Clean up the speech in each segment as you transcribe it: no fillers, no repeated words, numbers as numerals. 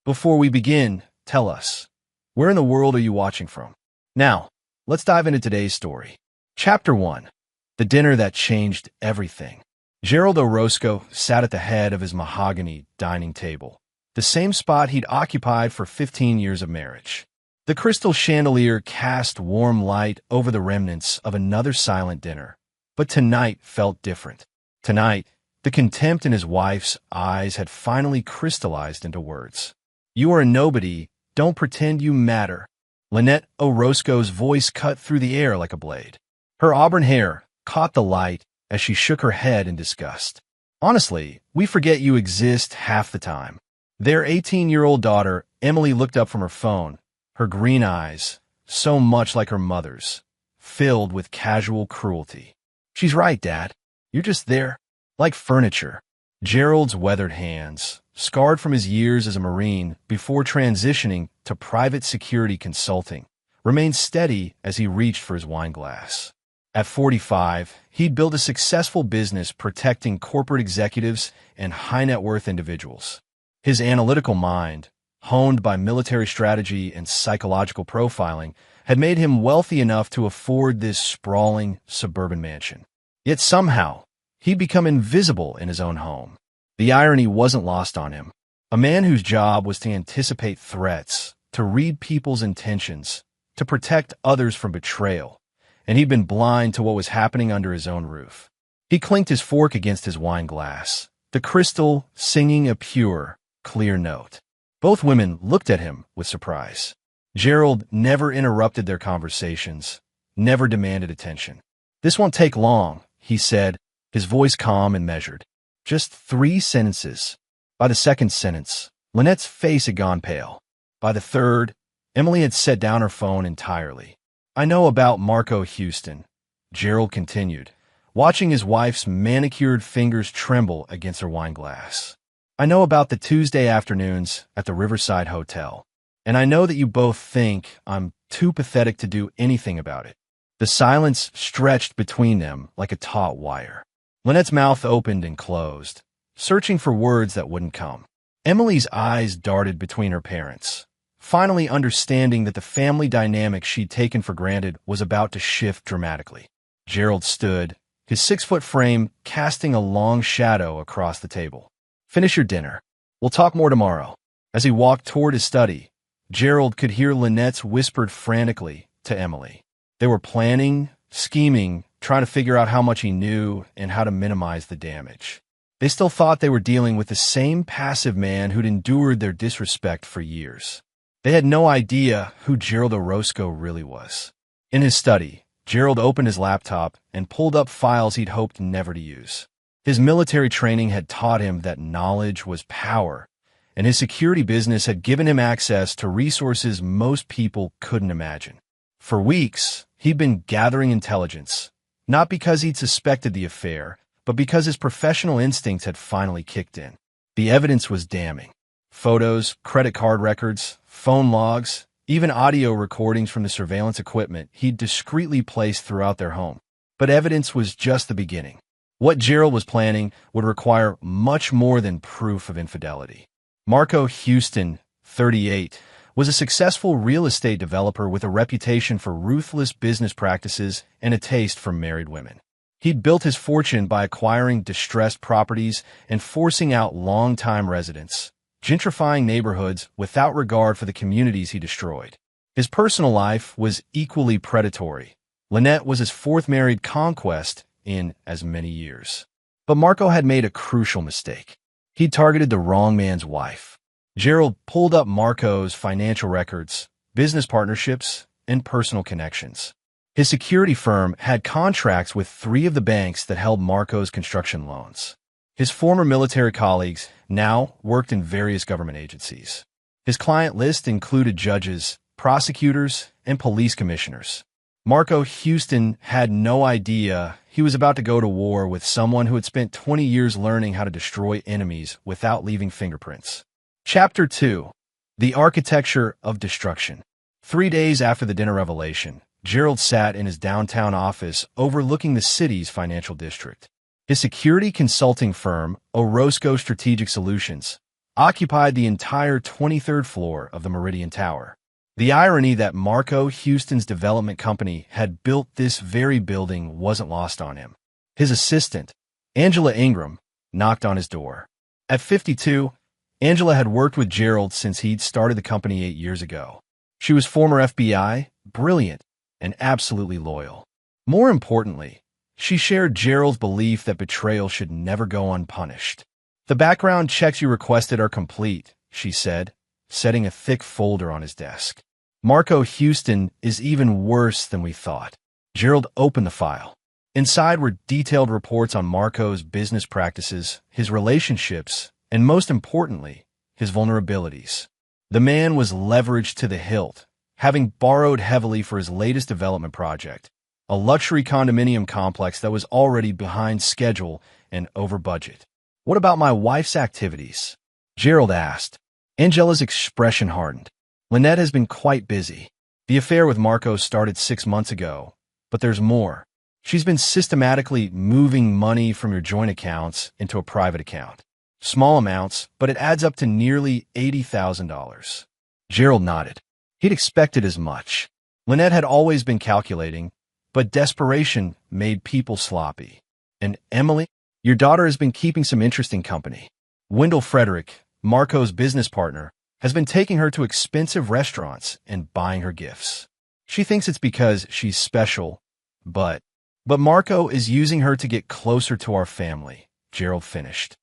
Before we begin, tell us, where in the world are you watching from? Now, let's dive into today's story. Chapter 1. The Dinner That Changed Everything. Gerald Orozco sat at the head of his mahogany dining table, the same spot he'd occupied for 15 years of marriage. The crystal chandelier cast warm light over the remnants of another silent dinner, but tonight felt different. Tonight, the contempt in his wife's eyes had finally crystallized into words. "You are a nobody. Don't pretend you matter." Lynette Orozco's voice cut through the air like a blade. Her auburn hair caught the light as she shook her head in disgust. "Honestly, we forget you exist half the time." Their 18-year-old daughter, Emily, looked up from her phone, her green eyes, so much like her mother's, filled with casual cruelty. "She's right, Dad. You're just there, like furniture." Gerald's weathered hands, scarred from his years as a Marine before transitioning to private security consulting, remained steady as he reached for his wine glass. At 45, he'd built a successful business protecting corporate executives and high-net-worth individuals. His analytical mind, honed by military strategy and psychological profiling, had made him wealthy enough to afford this sprawling suburban mansion. Yet somehow, he'd become invisible in his own home. The irony wasn't lost on him. A man whose job was to anticipate threats, to read people's intentions, to protect others from betrayal, and he'd been blind to what was happening under his own roof. He clinked his fork against his wine glass, the crystal singing a pure, clear note. Both women looked at him with surprise. Gerald never interrupted their conversations, never demanded attention. "This won't take long," he said, his voice calm and measured. "Just 3 sentences." By the second sentence, Lynette's face had gone pale. By the third, Emily had set down her phone entirely. "I know about Marco Houston," Gerald continued, watching his wife's manicured fingers tremble against her wine glass. "I know about the Tuesday afternoons at the Riverside Hotel, and I know that you both think I'm too pathetic to do anything about it." The silence stretched between them like a taut wire. Lynette's mouth opened and closed, searching for words that wouldn't come. Emily's eyes darted between her parents, finally understanding that the family dynamic she'd taken for granted was about to shift dramatically. Gerald stood, his 6-foot frame casting a long shadow across the table. "Finish your dinner. We'll talk more tomorrow." As he walked toward his study, Gerald could hear Lynette's whispered frantically to Emily. They were planning, scheming, trying to figure out how much he knew and how to minimize the damage. They still thought they were dealing with the same passive man who'd endured their disrespect for years. They had no idea who Gerald Orozco really was. In his study, Gerald opened his laptop and pulled up files he'd hoped never to use. His military training had taught him that knowledge was power, and his security business had given him access to resources most people couldn't imagine. For weeks, he'd been gathering intelligence, not because he'd suspected the affair, but because his professional instincts had finally kicked in. The evidence was damning. Photos, credit card records, phone logs, even audio recordings from the surveillance equipment he'd discreetly placed throughout their home. But evidence was just the beginning. What Gerald was planning would require much more than proof of infidelity. Marco Houston, 38, was a successful real estate developer with a reputation for ruthless business practices and a taste for married women. He'd built his fortune by acquiring distressed properties and forcing out long-time residents, gentrifying neighborhoods without regard for the communities he destroyed. His personal life was equally predatory. Lynette was his 4th married conquest in as many years. But Marco had made a crucial mistake. He'd targeted the wrong man's wife. Gerald pulled up Marco's financial records, business partnerships, and personal connections. His security firm had contracts with 3 of the banks that held Marco's construction loans. His former military colleagues now worked in various government agencies. His client list included judges, prosecutors, and police commissioners. Marco Houston had no idea he was about to go to war with someone who had spent 20 years learning how to destroy enemies without leaving fingerprints. Chapter 2. The Architecture of Destruction. 3 days after the dinner revelation, Gerald sat in his downtown office overlooking the city's financial district. His security consulting firm, Orozco Strategic Solutions, occupied the entire 23rd floor of the Meridian Tower. The irony that Marco Houston's development company had built this very building wasn't lost on him. His assistant, Angela Ingram, knocked on his door. At 52, Angela had worked with Gerald since he'd started the company 8 years ago. She was former FBI, brilliant, and absolutely loyal. More importantly, she shared Gerald's belief that betrayal should never go unpunished. "The background checks you requested are complete," she said, setting a thick folder on his desk. "Marco Houston is even worse than we thought." Gerald opened the file. Inside were detailed reports on Marco's business practices, his relationships, and most importantly, his vulnerabilities. The man was leveraged to the hilt, having borrowed heavily for his latest development project, a luxury condominium complex that was already behind schedule and over budget. "What about my wife's activities?" Gerald asked. Angela's expression hardened. "Lynette has been quite busy. The affair with Marco started 6 months ago, but there's more. She's been systematically moving money from your joint accounts into a private account. Small amounts, but it adds up to nearly $80,000. Gerald nodded. He'd expected as much. Lynette had always been calculating, but desperation made people sloppy. "And Emily, your daughter has been keeping some interesting company. Wendell Frederick, Marco's business partner, has been taking her to expensive restaurants and buying her gifts. She thinks it's because she's special, but Marco is using her to get closer to our family," Gerald finished.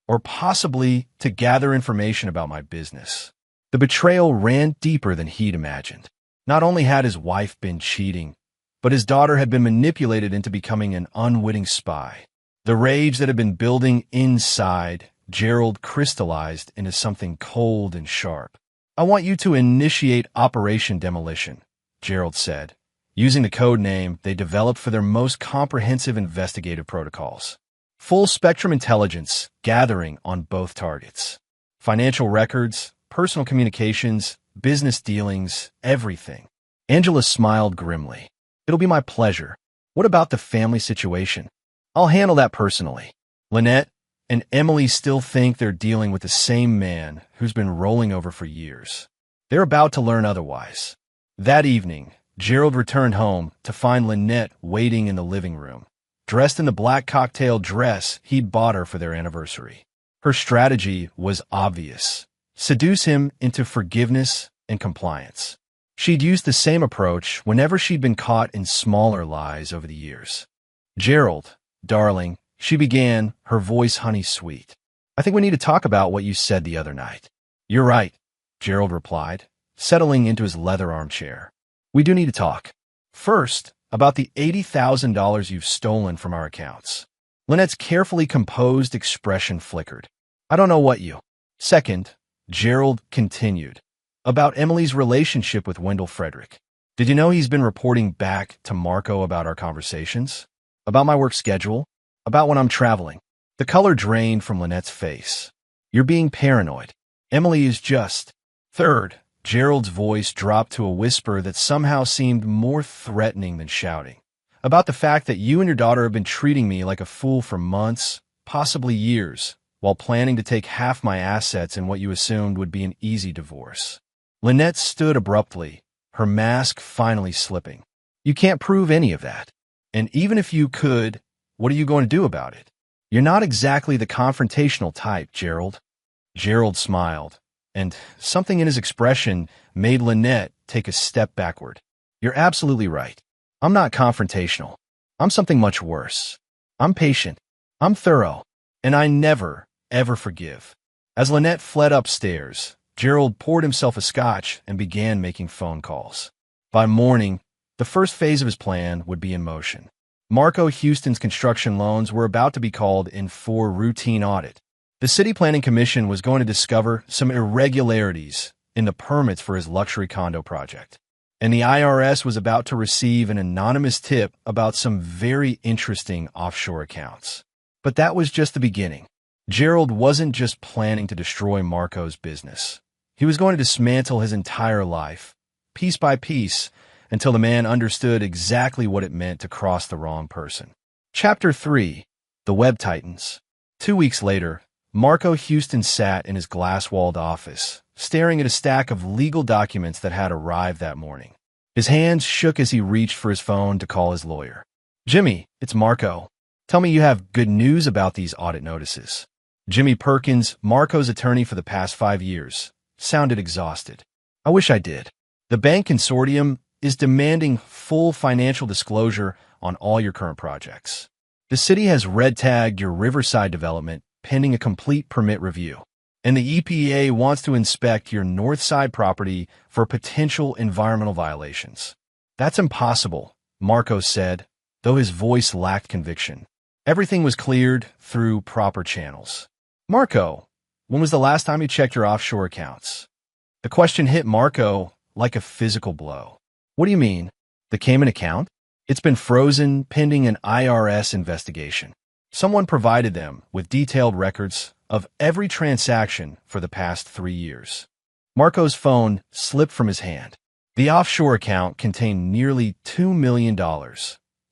"Or possibly to gather information about my business." The betrayal ran deeper than he'd imagined. Not only had his wife been cheating, but his daughter had been manipulated into becoming an unwitting spy. The rage that had been building inside Gerald crystallized into something cold and sharp. "I want you to initiate Operation Demolition," Gerald said, using the code name they developed for their most comprehensive investigative protocols. Full-spectrum intelligence gathering on both targets. Financial records, personal communications, business dealings, everything. Angela smiled grimly. "It'll be my pleasure. What about the family situation?" "I'll handle that personally. Lynette and Emily still think they're dealing with the same man who's been rolling over for years. They're about to learn otherwise." That evening, Gerald returned home to find Lynette waiting in the living room, dressed in the black cocktail dress he'd bought her for their anniversary. Her strategy was obvious: seduce him into forgiveness and compliance. She'd used the same approach whenever she'd been caught in smaller lies over the years. "Gerald, darling," she began, her voice honey-sweet. "I think we need to talk about what you said the other night." "You're right," Gerald replied, settling into his leather armchair. "We do need to talk. First, about the $80,000 you've stolen from our accounts." Lynette's carefully composed expression flickered. "I don't know what you—" "Second," Gerald continued, "about Emily's relationship with Wendell Frederick. Did you know he's been reporting back to Marco about our conversations? About my work schedule? About when I'm traveling?" The color drained from Lynette's face. "You're being paranoid. Emily is just—" "Third," Gerald's voice dropped to a whisper that somehow seemed more threatening than shouting. "About the fact that you and your daughter have been treating me like a fool for months, possibly years, while planning to take half my assets in what you assumed would be an easy divorce." Lynette stood abruptly, her mask finally slipping. "You can't prove any of that. And even if you could, what are you going to do about it? You're not exactly the confrontational type, Gerald." Gerald smiled, and something in his expression made Lynette take a step backward. "You're absolutely right. I'm not confrontational. I'm something much worse. I'm patient. I'm thorough. And I never, ever forgive." As Lynette fled upstairs, Gerald poured himself a scotch and began making phone calls. By morning, the first phase of his plan would be in motion. Marco Houston's construction loans were about to be called in for routine audit. The City Planning Commission was going to discover some irregularities in the permits for his luxury condo project. And the IRS was about to receive an anonymous tip about some very interesting offshore accounts. But that was just the beginning. Gerald wasn't just planning to destroy Marco's business. He was going to dismantle his entire life, piece by piece, until the man understood exactly what it meant to cross the wrong person. Chapter 3. The Web Titans. 2 weeks later, Marco Houston sat in his glass-walled office, staring at a stack of legal documents that had arrived that morning. His hands shook as he reached for his phone to call his lawyer. "Jimmy, it's Marco. Tell me you have good news about these audit notices." Jimmy Perkins, Marco's attorney for the past 5 years, sounded exhausted. "I wish I did. The bank consortium is demanding full financial disclosure on all your current projects. The city has red-tagged your Riverside development pending a complete permit review, and the EPA wants to inspect your Northside property for potential environmental violations." "That's impossible," Marco said, though his voice lacked conviction. "Everything was cleared through proper channels." "Marco, when was the last time you checked your offshore accounts?" The question hit Marco like a physical blow. "What do you mean? The Cayman account? It's been frozen pending an IRS investigation. Someone provided them with detailed records of every transaction for the past 3 years." Marco's phone slipped from his hand. The offshore account contained nearly $2 million,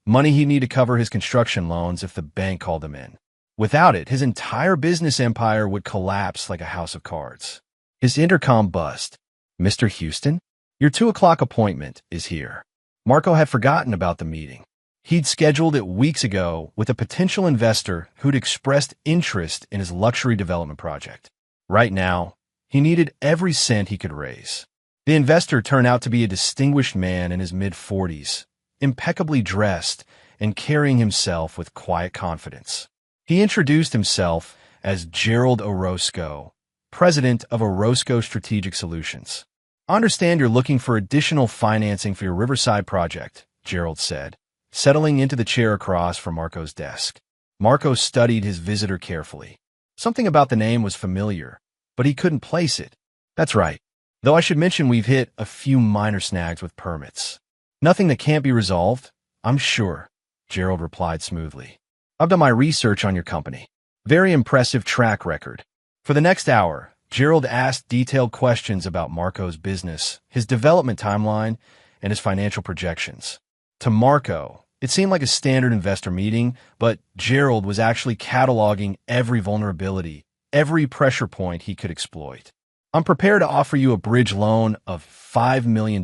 money he'd need to cover his construction loans if the bank called him in. Without it, his entire business empire would collapse like a house of cards. His intercom buzzed. "Mr. Houston, your 2 o'clock appointment is here." Marco had forgotten about the meeting. He'd scheduled it weeks ago with a potential investor who'd expressed interest in his luxury development project. Right now, he needed every cent he could raise. The investor turned out to be a distinguished man in his mid-40s, impeccably dressed and carrying himself with quiet confidence. He introduced himself as Gerald Orozco, president of Orozco Strategic Solutions. "I understand you're looking for additional financing for your Riverside project," Gerald said, settling into the chair across from Marco's desk. Marco studied his visitor carefully. Something about the name was familiar, but he couldn't place it. "That's right. Though I should mention we've hit a few minor snags with permits. Nothing that can't be resolved, I'm sure," Gerald replied smoothly. "I've done my research on your company. Very impressive track record." For the next hour, Gerald asked detailed questions about Marco's business, his development timeline, and his financial projections. To Marco, it seemed like a standard investor meeting, but Gerald was actually cataloging every vulnerability, every pressure point he could exploit. "I'm prepared to offer you a bridge loan of $5 million,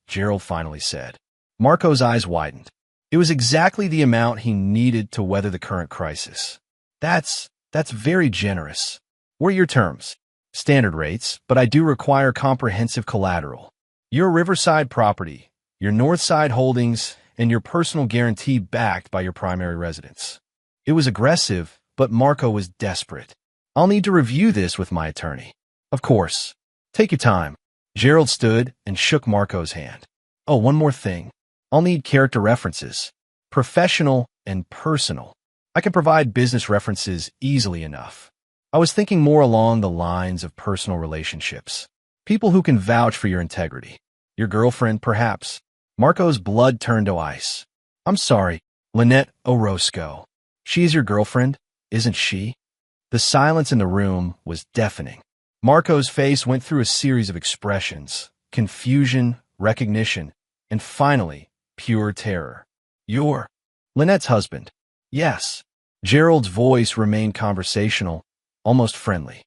Gerald finally said. Marco's eyes widened. It was exactly the amount he needed to weather the current crisis. That's very generous. What are your terms?" "Standard rates, but I do require comprehensive collateral. Your Riverside property, your Northside holdings, and your personal guarantee backed by your primary residence." It was aggressive, but Marco was desperate. "I'll need to review this with my attorney." "Of course. Take your time." Gerald stood and shook Marco's hand. "Oh, one more thing. I'll need character references. Professional and personal. I can provide business references easily enough. I was thinking more along the lines of personal relationships. People who can vouch for your integrity. Your girlfriend, perhaps." Marco's blood turned to ice. "I'm sorry, Lynette Orozco. She is your girlfriend, isn't she?" The silence in the room was deafening. Marco's face went through a series of expressions: confusion, recognition, and finally, pure terror. "You're Lynette's husband?" "Yes." Gerald's voice remained conversational, almost friendly.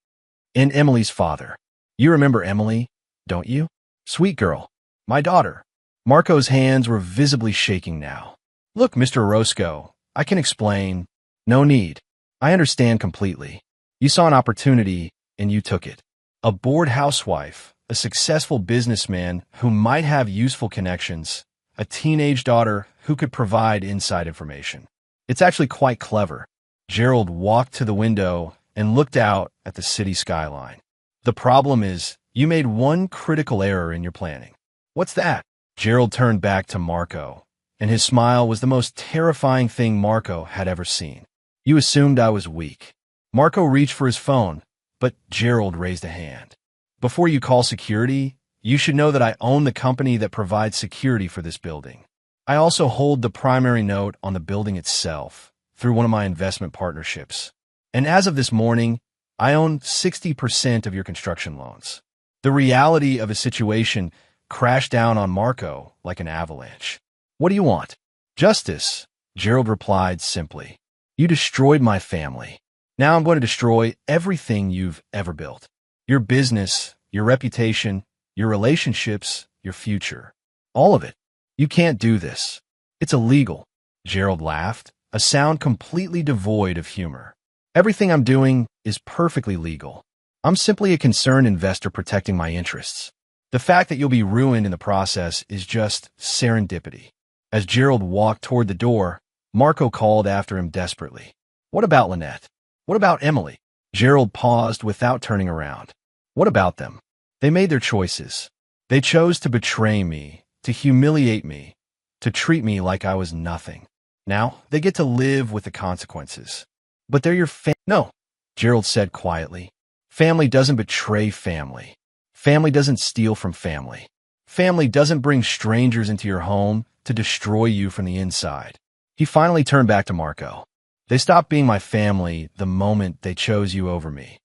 "And Emily's father. You remember Emily, don't you? Sweet girl. My daughter." Marco's hands were visibly shaking now. "Look, Mr. Orozco, I can explain." "No need. I understand completely. You saw an opportunity, and you took it. A bored housewife, a successful businessman who might have useful connections, a teenage daughter who could provide inside information. It's actually quite clever." Gerald walked to the window and looked out at the city skyline. "The problem is, you made one critical error in your planning." "What's that?" Gerald turned back to Marco, and his smile was the most terrifying thing Marco had ever seen. "You assumed I was weak." Marco reached for his phone, but Gerald raised a hand. "Before you call security, you should know that I own the company that provides security for this building. I also hold the primary note on the building itself through one of my investment partnerships. And as of this morning, I own 60% of your construction loans." The reality of his situation crashed down on Marco like an avalanche. "What do you want?" "Justice," Gerald replied simply. "You destroyed my family. Now I'm going to destroy everything you've ever built. Your business, your reputation, your relationships, your future. All of it. You can't do this. It's illegal. Gerald laughed, a sound completely devoid of humor. Everything I'm doing is perfectly legal. I'm simply a concerned investor protecting my interests. The fact that you'll be ruined in the process is just serendipity. As Gerald walked toward the door, Marco called after him desperately. What about Lynette? What about Emily? Gerald paused without turning around. What about them? They made their choices. They chose to betray me, to humiliate me, to treat me like I was nothing. Now, they get to live with the consequences. But they're your No, Gerald said quietly. Family doesn't betray family. Family doesn't steal from family. Family doesn't bring strangers into your home to destroy you from the inside. He finally turned back to Marco. They stopped being my family the moment they chose you over me.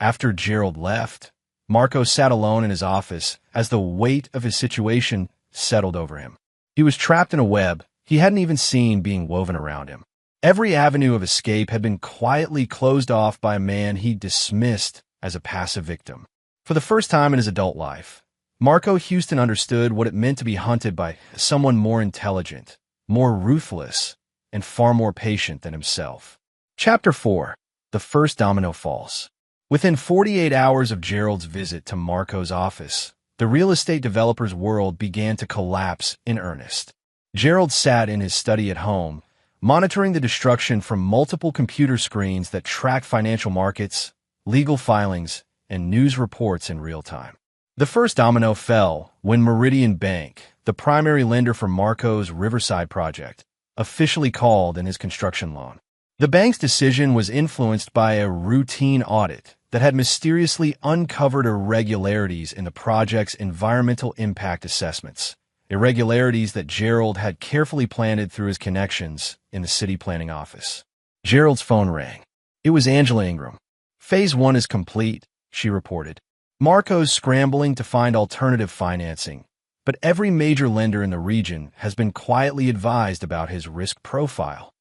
After Gerald left, Marco sat alone in his office as the weight of his situation settled over him. He was trapped in a web he hadn't even seen being woven around him. Every avenue of escape had been quietly closed off by a man he dismissed as a passive victim. For the first time in his adult life, Marco Houston understood what it meant to be hunted by someone more intelligent, more ruthless, and far more patient than himself. Chapter 4. The First Domino Falls. Within 48 hours of Gerald's visit to Marco's office, the real estate developer's world began to collapse in earnest. Gerald sat in his study at home, monitoring the destruction from multiple computer screens that track financial markets, legal filings, and news reports in real time. The first domino fell when Meridian Bank, the primary lender for Marco's Riverside project, officially called in his construction loan. The bank's decision was influenced by a routine audit that had mysteriously uncovered irregularities in the project's environmental impact assessments, irregularities that Gerald had carefully planted through his connections in the city planning office. Gerald's phone rang. It was Angela Ingram. Phase 1 is complete, she reported. Marco's scrambling to find alternative financing, but every major lender in the region has been quietly advised about his risk profile.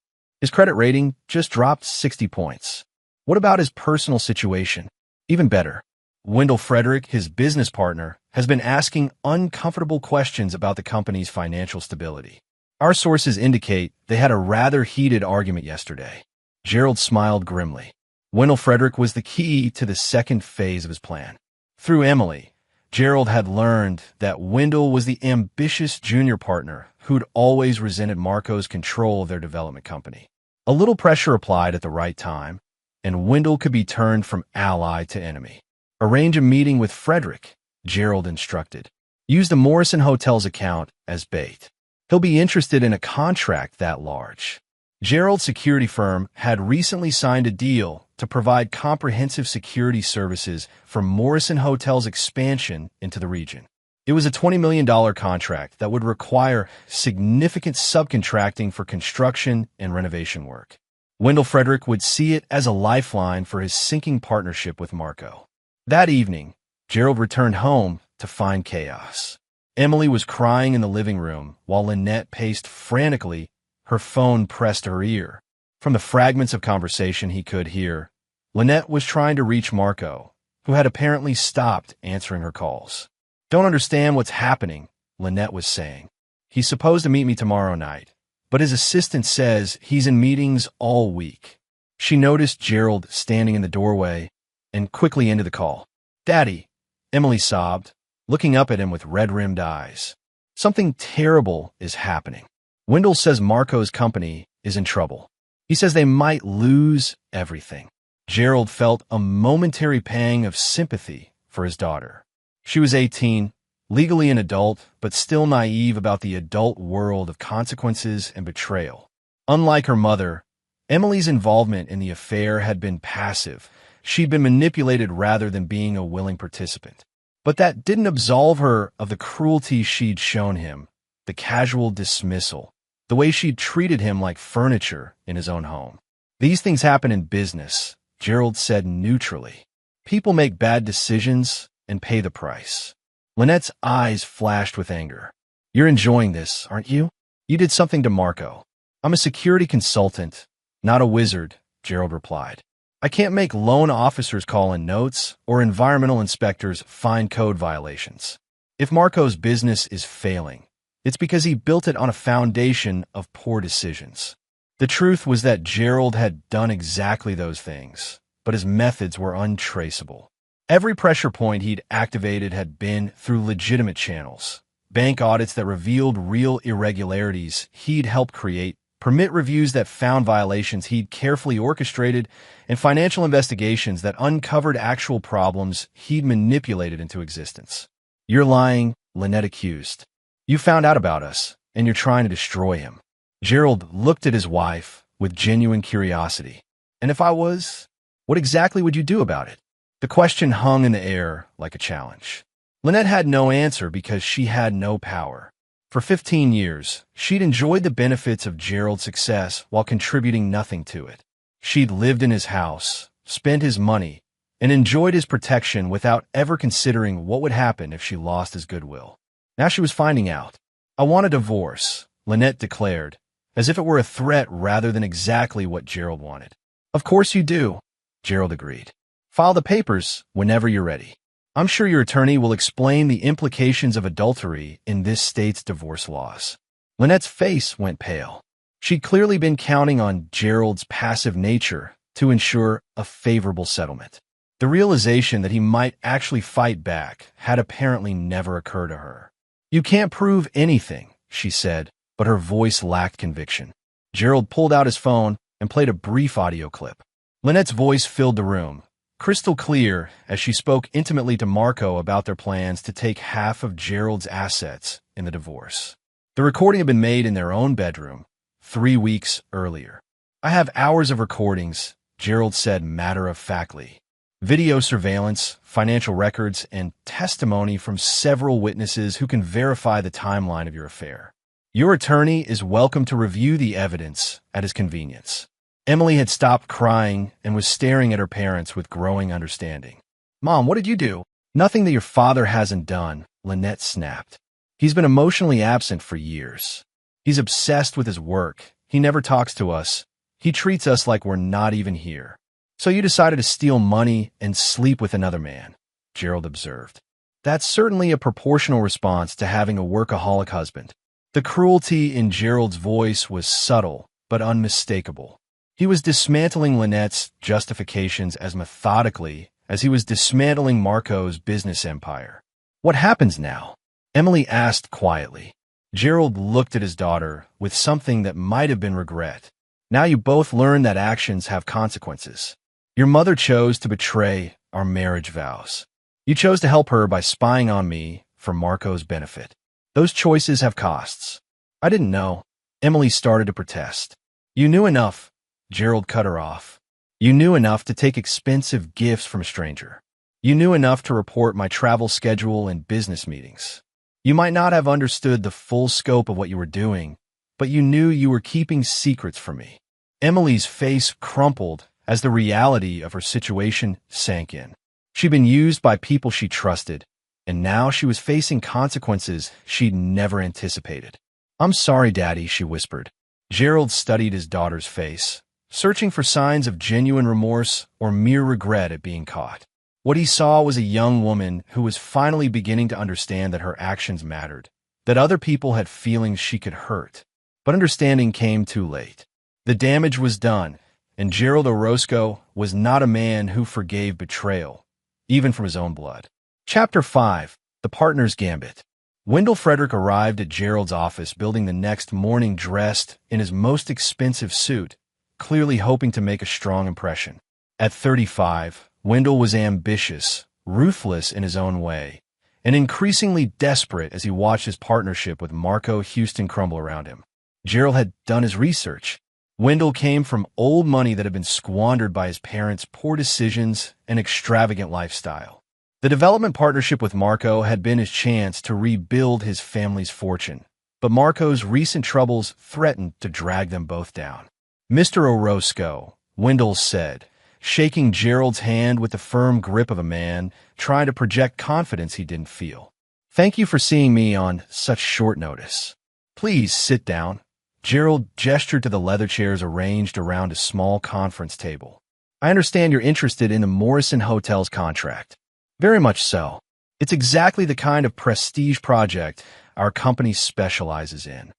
His credit rating just dropped 60 points. What about his personal situation? Even better, Wendell Frederick, his business partner, has been asking uncomfortable questions about the company's financial stability. Our sources indicate they had a rather heated argument yesterday. Gerald smiled grimly. Wendell Frederick was the key to the second phase of his plan. Through Emily, Gerald had learned that Wendell was the ambitious junior partner who'd always resented Marco's control of their development company. A little pressure applied at the right time, and Wendell could be turned from ally to enemy. Arrange a meeting with Frederick, Gerald instructed. Use the Morrison Hotel's account as bait. He'll be interested in a contract that large. Gerald's security firm had recently signed a deal to provide comprehensive security services for Morrison Hotel's expansion into the region. It was a $20 million contract that would require significant subcontracting for construction and renovation work. Wendell Frederick would see it as a lifeline for his sinking partnership with Marco. That evening, Gerald returned home to find chaos. Emily was crying in the living room while Lynette paced frantically, her phone pressed to her ear. From the fragments of conversation he could hear, Lynette was trying to reach Marco, who had apparently stopped answering her calls. Don't understand what's happening, Lynette was saying. He's supposed to meet me tomorrow night, but his assistant says he's in meetings all week. She noticed Gerald standing in the doorway and quickly ended the call. Daddy, Emily sobbed, looking up at him with red-rimmed eyes. Something terrible is happening. Wendell says Marco's company is in trouble. He says they might lose everything. Gerald felt a momentary pang of sympathy for his daughter. She was 18, legally an adult, but still naive about the adult world of consequences and betrayal. Unlike her mother, Emily's involvement in the affair had been passive. She'd been manipulated rather than being a willing participant. But that didn't absolve her of the cruelty she'd shown him, the casual dismissal, the way she'd treated him like furniture in his own home. These things happen in business, Gerald said neutrally. People make bad decisions and pay the price. Lynette's eyes flashed with anger. You're enjoying this, aren't you? You did something to Marco. I'm a security consultant, not a wizard, Gerald replied. I can't make loan officers call in notes or environmental inspectors find code violations. If Marco's business is failing, it's because he built it on a foundation of poor decisions. The truth was that Gerald had done exactly those things, but his methods were untraceable. Every pressure point he'd activated had been through legitimate channels. Bank audits that revealed real irregularities he'd helped create, permit reviews that found violations he'd carefully orchestrated, and financial investigations that uncovered actual problems he'd manipulated into existence. "You're lying," Lynette accused. "You found out about us, and you're trying to destroy him." Gerald looked at his wife with genuine curiosity. "And if I was, what exactly would you do about it?" The question hung in the air like a challenge. Lynette had no answer because she had no power. For 15 years, she'd enjoyed the benefits of Gerald's success while contributing nothing to it. She'd lived in his house, spent his money, and enjoyed his protection without ever considering what would happen if she lost his goodwill. Now she was finding out. "I want a divorce," Lynette declared, as if it were a threat rather than exactly what Gerald wanted. "Of course you do," Gerald agreed. "File the papers whenever you're ready. I'm sure your attorney will explain the implications of adultery in this state's divorce laws." Lynette's face went pale. She'd clearly been counting on Gerald's passive nature to ensure a favorable settlement. The realization that he might actually fight back had apparently never occurred to her. "You can't prove anything," she said, but her voice lacked conviction. Gerald pulled out his phone and played a brief audio clip. Lynette's voice filled the room, crystal clear as she spoke intimately to Marco about their plans to take half of Gerald's assets in the divorce. The recording had been made in their own bedroom 3 weeks earlier. "I have hours of recordings," Gerald said matter-of-factly. "Video surveillance, financial records, and testimony from several witnesses who can verify the timeline of your affair. Your attorney is welcome to review the evidence at his convenience." Emily had stopped crying and was staring at her parents with growing understanding. "Mom, what did you do?" "Nothing that your father hasn't done," Lynette snapped. "He's been emotionally absent for years. He's obsessed with his work. He never talks to us. He treats us like we're not even here. So you decided to steal money and sleep with another man," Gerald observed. "That's certainly a proportional response to having a workaholic husband." The cruelty in Gerald's voice was subtle but unmistakable. He was dismantling Lynette's justifications as methodically as he was dismantling Marco's business empire. "What happens now?" Emily asked quietly. Gerald looked at his daughter with something that might have been regret. "Now you both learn that actions have consequences. Your mother chose to betray our marriage vows. You chose to help her by spying on me for Marco's benefit. Those choices have costs." "I didn't know." Emily started to protest. "You knew enough," Gerald cut her off. "You knew enough to take expensive gifts from a stranger. You knew enough to report my travel schedule and business meetings. You might not have understood the full scope of what you were doing, but you knew you were keeping secrets from me." Emily's face crumpled as the reality of her situation sank in. She'd been used by people she trusted, and now she was facing consequences she'd never anticipated. "I'm sorry, Daddy," she whispered. Gerald studied his daughter's face, searching for signs of genuine remorse or mere regret at being caught. What he saw was a young woman who was finally beginning to understand that her actions mattered, that other people had feelings she could hurt. But understanding came too late. The damage was done, and Gerald Orozco was not a man who forgave betrayal, even from his own blood. Chapter 5. The Partner's Gambit. Wendell Frederick arrived at Gerald's office building the next morning dressed in his most expensive suit, clearly hoping to make a strong impression. At 35, Wendell was ambitious, ruthless in his own way, and increasingly desperate as he watched his partnership with Marco Houston crumble around him. Gerald had done his research. Wendell came from old money that had been squandered by his parents' poor decisions and extravagant lifestyle. The development partnership with Marco had been his chance to rebuild his family's fortune, but Marco's recent troubles threatened to drag them both down. "Mr. Orozco," Wendell said, shaking Gerald's hand with the firm grip of a man trying to project confidence he didn't feel. "Thank you for seeing me on such short notice. Please sit down." Gerald gestured to the leather chairs arranged around a small conference table. I understand you're interested in the Morrison Hotel's contract. Very much so. It's exactly the kind of prestige project our company specializes in.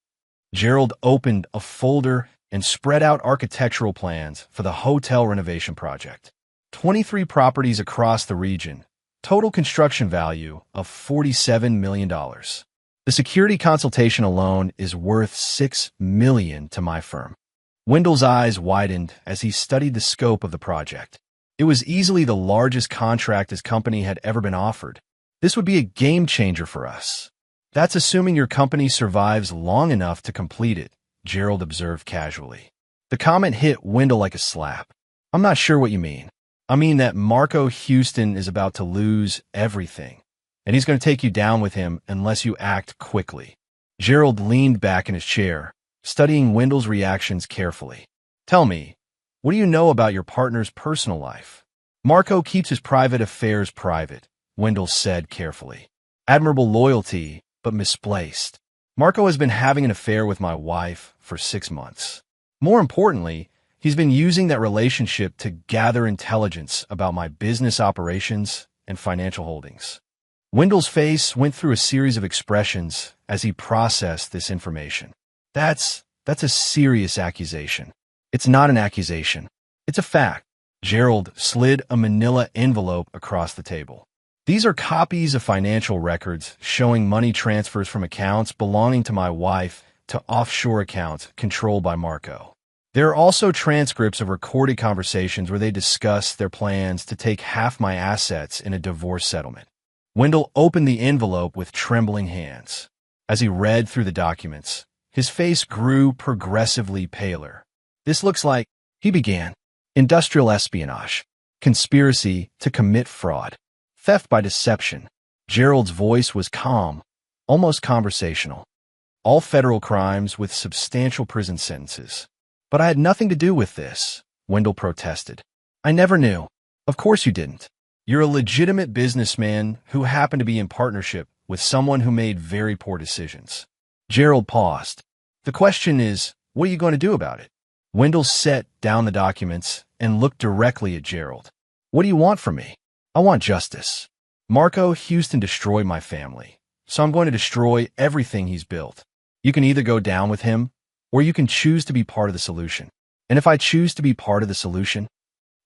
Gerald opened a folder and spread out architectural plans for the hotel renovation project. 23 properties across the region, total construction value of $47 million. The security consultation alone is worth $6 million to my firm. Wendell's eyes widened as he studied the scope of the project. It was easily the largest contract his company had ever been offered. This would be a game changer for us. That's assuming your company survives long enough to complete it, Gerald observed casually. The comment hit Wendell like a slap. I'm not sure what you mean. I mean that Marco Houston is about to lose everything, and he's going to take you down with him unless you act quickly. Gerald leaned back in his chair, studying Wendell's reactions carefully. Tell me, what do you know about your partner's personal life? Marco keeps his private affairs private, Wendell said carefully. Admirable loyalty, but misplaced. Marco has been having an affair with my wife for 6 months. More importantly, he's been using that relationship to gather intelligence about my business operations and financial holdings. Wendell's face went through a series of expressions as he processed this information. That's a serious accusation. It's not an accusation. It's a fact. Gerald slid a manila envelope across the table. These are copies of financial records showing money transfers from accounts belonging to my wife to offshore accounts controlled by Marco. There are also transcripts of recorded conversations where they discuss their plans to take half my assets in a divorce settlement. Wendell opened the envelope with trembling hands. As he read through the documents, his face grew progressively paler. This looks like, he began, industrial espionage, conspiracy to commit fraud, theft by deception. Gerald's voice was calm, almost conversational. All federal crimes with substantial prison sentences. But I had nothing to do with this, Wendell protested. I never knew. Of course you didn't. You're a legitimate businessman who happened to be in partnership with someone who made very poor decisions. Gerald paused. The question is, what are you going to do about it? Wendell set down the documents and looked directly at Gerald. What do you want from me? I want justice. Marco Houston destroyed my family, so I'm going to destroy everything he's built. You can either go down with him, or you can choose to be part of the solution. And if I choose to be part of the solution?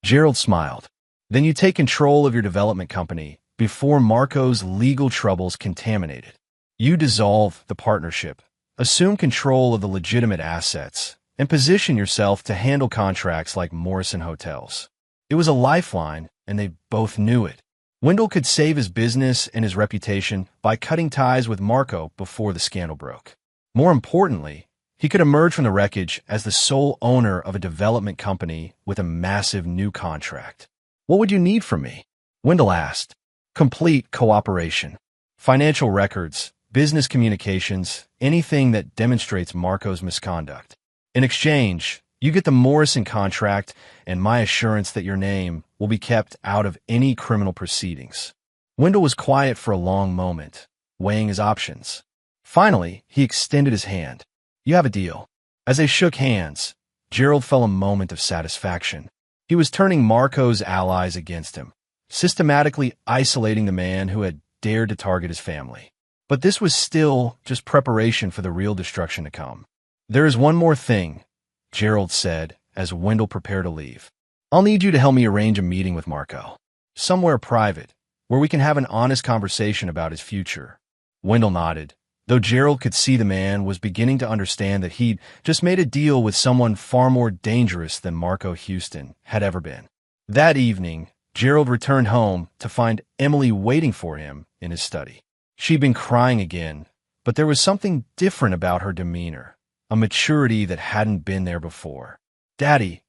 Gerald smiled. Then you take control of your development company before Marco's legal troubles contaminate it. You dissolve the partnership, assume control of the legitimate assets, and position yourself to handle contracts like Morrison Hotels. It was a lifeline, and they both knew it. Wendell could save his business and his reputation by cutting ties with Marco before the scandal broke. More importantly, he could emerge from the wreckage as the sole owner of a development company with a massive new contract. What would you need from me? Wendell asked. Complete cooperation. Financial records, business communications, anything that demonstrates Marco's misconduct. In exchange, you get the Morrison contract and my assurance that your name will be kept out of any criminal proceedings. Wendell was quiet for a long moment, weighing his options. Finally, he extended his hand. You have a deal. As they shook hands, Gerald felt a moment of satisfaction. He was turning Marco's allies against him, systematically isolating the man who had dared to target his family. But this was still just preparation for the real destruction to come. There is one more thing, Gerald said as Wendell prepared to leave. I'll need you to help me arrange a meeting with Marco. Somewhere private, where we can have an honest conversation about his future. Wendell nodded, though Gerald could see the man was beginning to understand that he'd just made a deal with someone far more dangerous than Marco Houston had ever been. That evening, Gerald returned home to find Emily waiting for him in his study. She'd been crying again, but there was something different about her demeanor, a maturity that hadn't been there before. Daddy,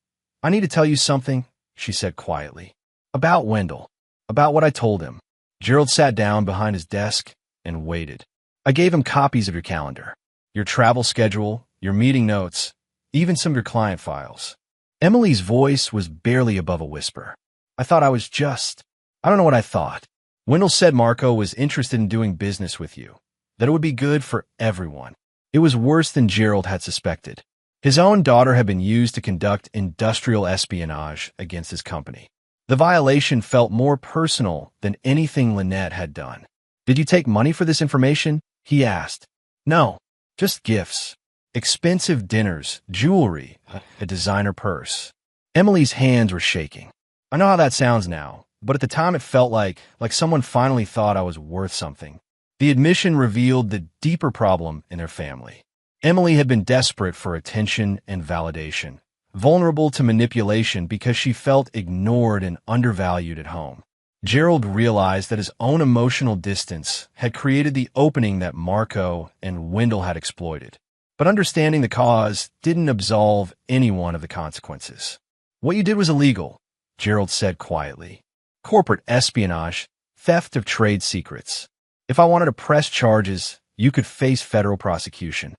I need to tell you something, she said quietly. About Wendell. About what I told him. Gerald sat down behind his desk and waited. I gave him copies of your calendar, your travel schedule, your meeting notes, even some of your client files. Emily's voice was barely above a whisper. I don't know what I thought. Wendell said Marco was interested in doing business with you, that it would be good for everyone. It was worse than Gerald had suspected. His own daughter had been used to conduct industrial espionage against his company. The violation felt more personal than anything Lynette had done. "Did you take money for this information?" he asked. "No, just gifts. Expensive dinners, jewelry, a designer purse." Emily's hands were shaking. "I know how that sounds now, but at the time it felt like someone finally thought I was worth something." The admission revealed the deeper problem in their family. Emily had been desperate for attention and validation, vulnerable to manipulation because she felt ignored and undervalued at home. Gerald realized that his own emotional distance had created the opening that Marco and Wendell had exploited. But understanding the cause didn't absolve anyone of the consequences. "What you did was illegal," Gerald said quietly. "Corporate espionage, theft of trade secrets. If I wanted to press charges, you could face federal prosecution."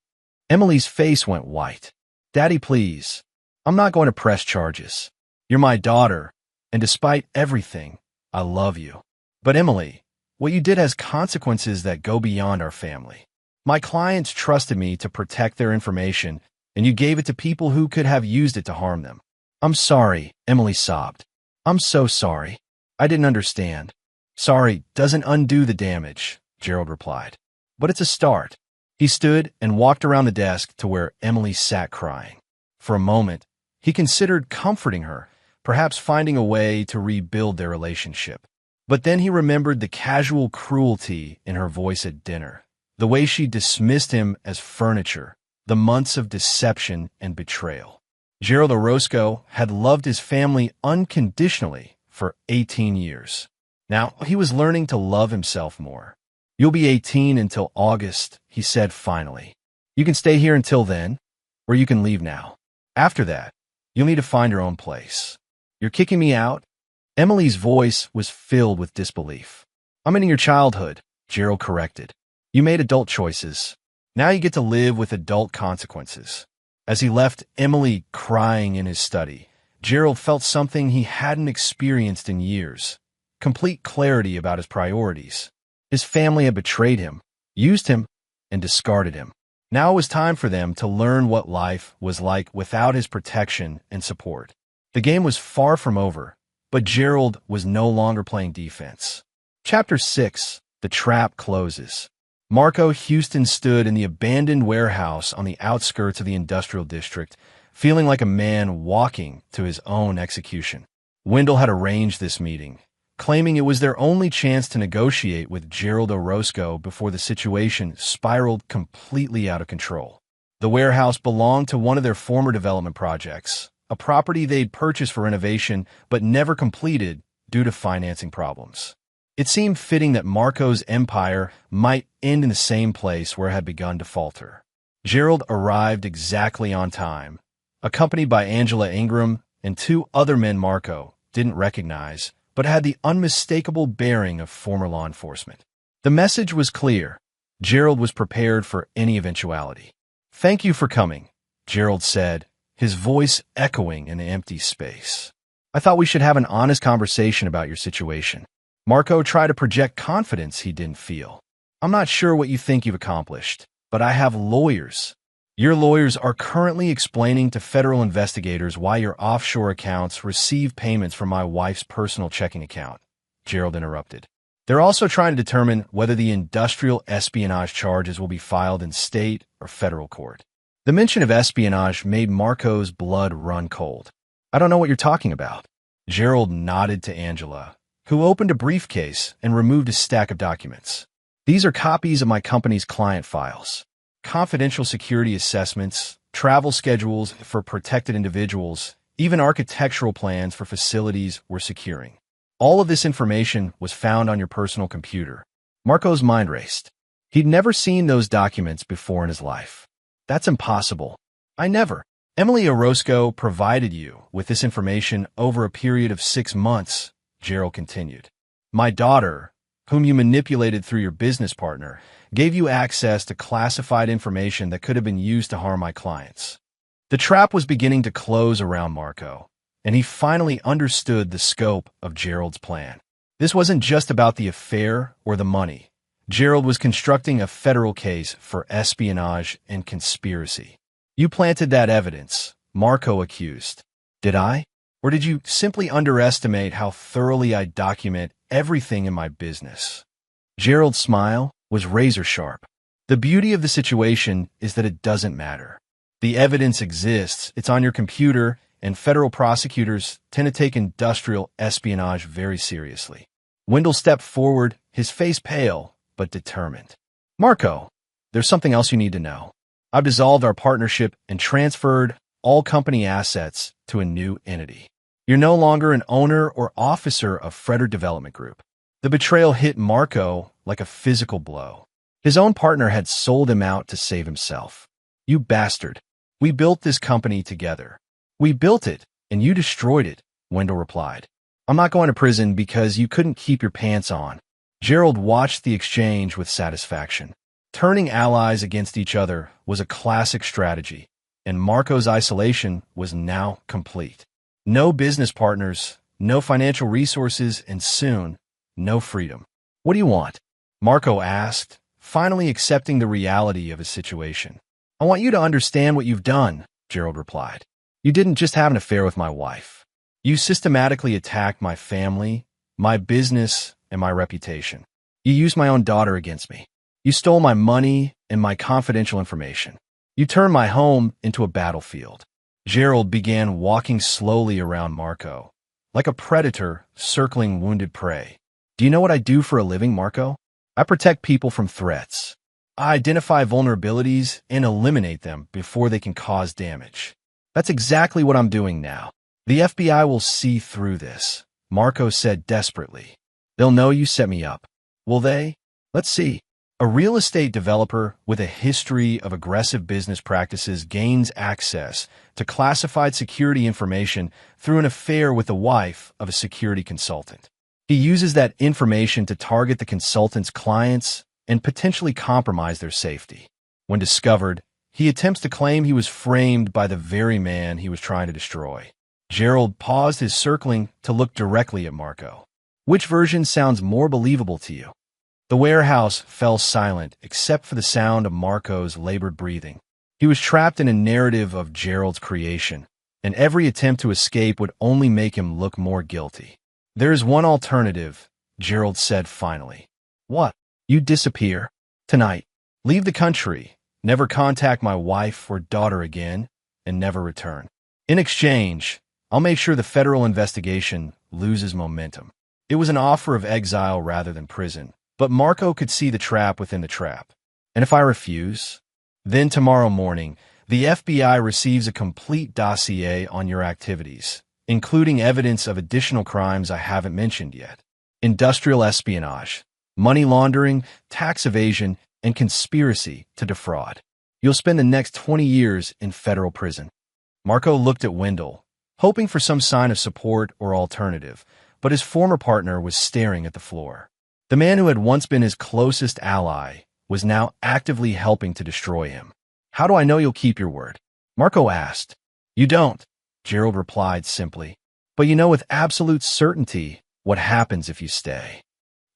Emily's face went white. "Daddy, please. I'm not going to press charges. You're my daughter, and despite everything, I love you." "But Emily, what you did has consequences that go beyond our family. My clients trusted me to protect their information, and you gave it to people who could have used it to harm them." "I'm sorry," Emily sobbed. "I'm so sorry. I didn't understand." "Sorry doesn't undo the damage," Gerald replied. "But it's a start." He stood and walked around the desk to where Emily sat crying. For a moment, he considered comforting her, perhaps finding a way to rebuild their relationship. But then he remembered the casual cruelty in her voice at dinner, the way she dismissed him as furniture, the months of deception and betrayal. Gerald Orozco had loved his family unconditionally for 18 years. Now he was learning to love himself more. "You'll be 18 until August," he said finally. "You can stay here until then, or you can leave now. After that, you'll need to find your own place." "You're kicking me out?" Emily's voice was filled with disbelief. "I'm in your childhood," Gerald corrected. "You made adult choices. Now you get to live with adult consequences." As he left Emily crying in his study, Gerald felt something he hadn't experienced in years: complete clarity about his priorities. His family had betrayed him, used him, and discarded him. Now it was time for them to learn what life was like without his protection and support. The game was far from over, but Gerald was no longer playing defense. Chapter 6: The Trap Closes. Marco Houston stood in the abandoned warehouse on the outskirts of the industrial district, feeling like a man walking to his own execution. Wendell had arranged this meeting, claiming it was their only chance to negotiate with Gerald Orozco before the situation spiraled completely out of control. The warehouse belonged to one of their former development projects, a property they'd purchased for renovation but never completed due to financing problems. It seemed fitting that Marco's empire might end in the same place where it had begun to falter. Gerald arrived exactly on time, accompanied by Angela Ingram and two other men Marco didn't recognize, but had the unmistakable bearing of former law enforcement. The message was clear. Gerald was prepared for any eventuality. "Thank you for coming," Gerald said, his voice echoing in the empty space. "I thought we should have an honest conversation about your situation." Marco tried to project confidence he didn't feel. "I'm not sure what you think you've accomplished, but I have lawyers. Your lawyers are currently explaining to federal investigators why your offshore accounts receive payments from my wife's personal checking account," Gerald interrupted. "They're also trying to determine whether the industrial espionage charges will be filed in state or federal court." The mention of espionage made Marco's blood run cold. "I don't know what you're talking about." Gerald nodded to Angela, who opened a briefcase and removed a stack of documents. "These are copies of my company's client files. Confidential security assessments, travel schedules for protected individuals, even architectural plans for facilities we're securing. All of this information was found on your personal computer." Marco's mind raced. He'd never seen those documents before in his life. "That's impossible. I never." "Emily Orozco provided you with this information over a period of 6 months, Gerald continued. "My daughter, whom you manipulated through your business partner, gave you access to classified information that could have been used to harm my clients." The trap was beginning to close around Marco, and he finally understood the scope of Gerald's plan. This wasn't just about the affair or the money. Gerald was constructing a federal case for espionage and conspiracy. You planted that evidence, Marco accused. Did I? Or did you simply underestimate how thoroughly I document everything in my business? Gerald's smile was razor sharp. The beauty of the situation is that it doesn't matter. The evidence exists, it's on your computer, and federal prosecutors tend to take industrial espionage very seriously. Wendell stepped forward, his face pale, but determined. Marco, there's something else you need to know. I've dissolved our partnership and transferred all company assets to a new entity. You're no longer an owner or officer of Frederick Development Group. The betrayal hit Marco like a physical blow. His own partner had sold him out to save himself. You bastard. We built this company together. We built it, and you destroyed it, Wendell replied. I'm not going to prison because you couldn't keep your pants on. Gerald watched the exchange with satisfaction. Turning allies against each other was a classic strategy, and Marco's isolation was now complete. No business partners, no financial resources, and soon, no freedom. What do you want? Marco asked, finally accepting the reality of his situation. I want you to understand what you've done, Gerald replied. You didn't just have an affair with my wife. You systematically attacked my family, my business, and my reputation. You used my own daughter against me. You stole my money and my confidential information. You turned my home into a battlefield. Gerald began walking slowly around Marco, like a predator circling wounded prey. Do you know what I do for a living, Marco? I protect people from threats. I identify vulnerabilities and eliminate them before they can cause damage. That's exactly what I'm doing now. The FBI will see through this, Marco said desperately. They'll know you set me up. Will they? Let's see. A real estate developer with a history of aggressive business practices gains access to classified security information through an affair with the wife of a security consultant. He uses that information to target the consultant's clients and potentially compromise their safety. When discovered, he attempts to claim he was framed by the very man he was trying to destroy. Gerald paused his circling to look directly at Marco. Which version sounds more believable to you? The warehouse fell silent except for the sound of Marco's labored breathing. He was trapped in a narrative of Gerald's creation, and every attempt to escape would only make him look more guilty. There is one alternative, Gerald said finally. What? You disappear? Tonight. Leave the country, never contact my wife or daughter again, and never return. In exchange, I'll make sure the federal investigation loses momentum. It was an offer of exile rather than prison, but Marco could see the trap within the trap. And if I refuse? Then tomorrow morning, the FBI receives a complete dossier on your activities, including evidence of additional crimes I haven't mentioned yet. Industrial espionage, money laundering, tax evasion, and conspiracy to defraud. You'll spend the next 20 years in federal prison. Marco looked at Wendell, hoping for some sign of support or alternative, but his former partner was staring at the floor. The man who had once been his closest ally was now actively helping to destroy him. How do I know you'll keep your word? Marco asked. You don't, Gerald replied simply. But you know with absolute certainty what happens if you stay.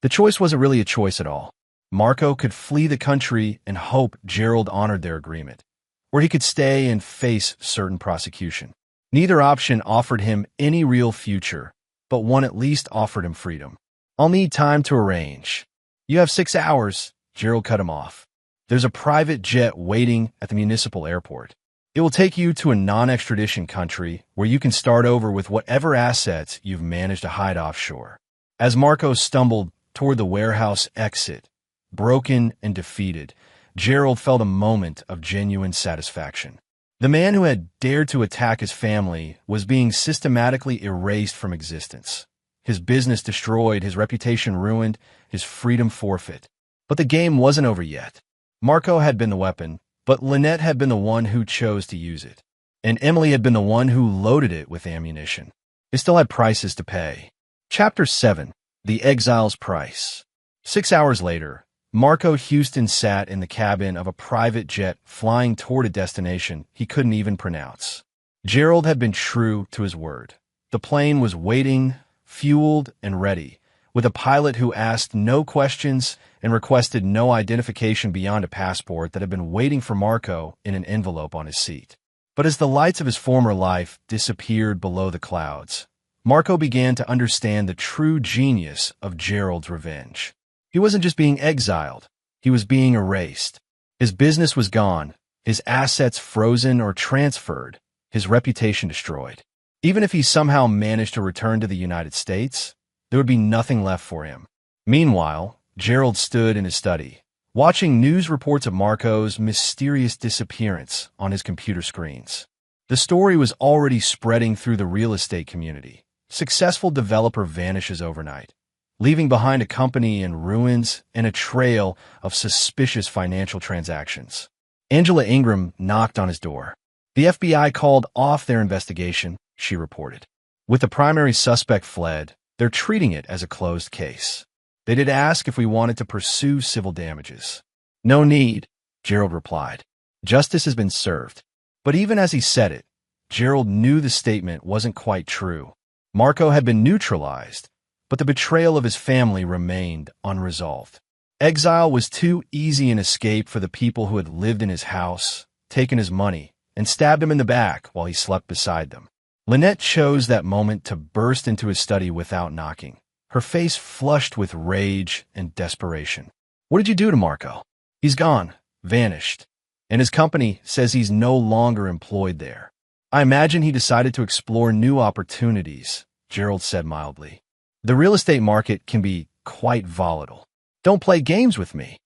The choice wasn't really a choice at all. Marco could flee the country and hope Gerald honored their agreement, or he could stay and face certain prosecution. Neither option offered him any real future, but one at least offered him freedom. I'll need time to arrange. You have 6 hours, Gerald cut him off. There's a private jet waiting at the municipal airport. It will take you to a non-extradition country where you can start over with whatever assets you've managed to hide offshore. As Marco stumbled toward the warehouse exit, broken and defeated, Gerald felt a moment of genuine satisfaction. The man who had dared to attack his family was being systematically erased from existence. His business destroyed, his reputation ruined, his freedom forfeit. But the game wasn't over yet. Marco had been the weapon, but Lynette had been the one who chose to use it. And Emily had been the one who loaded it with ammunition. It still had prices to pay. Chapter 7. The Exile's Price. 6 hours later, Marco Houston sat in the cabin of a private jet flying toward a destination he couldn't even pronounce. Gerald had been true to his word. The plane was waiting, fueled, and ready, with a pilot who asked no questions and requested no identification beyond a passport that had been waiting for Marco in an envelope on his seat. But as the lights of his former life disappeared below the clouds, Marco began to understand the true genius of Gerald's revenge. He wasn't just being exiled, he was being erased. His business was gone, his assets frozen or transferred, his reputation destroyed. Even if he somehow managed to return to the United States, there would be nothing left for him. Meanwhile, Gerald stood in his study, watching news reports of Marco's mysterious disappearance on his computer screens. The story was already spreading through the real estate community. Successful developer vanishes overnight, leaving behind a company in ruins and a trail of suspicious financial transactions. Angela Ingram knocked on his door. The FBI called off their investigation, she reported. With the primary suspect fled, they're treating it as a closed case. They did ask if we wanted to pursue civil damages. No need, Gerald replied. Justice has been served. But even as he said it, Gerald knew the statement wasn't quite true. Marco had been neutralized, but the betrayal of his family remained unresolved. Exile was too easy an escape for the people who had lived in his house, taken his money, and stabbed him in the back while he slept beside them. Lynette chose that moment to burst into his study without knocking, her face flushed with rage and desperation. What did you do to Marco? He's gone, vanished, and his company says he's no longer employed there. I imagine he decided to explore new opportunities, Gerald said mildly. The real estate market can be quite volatile. Don't play games with me.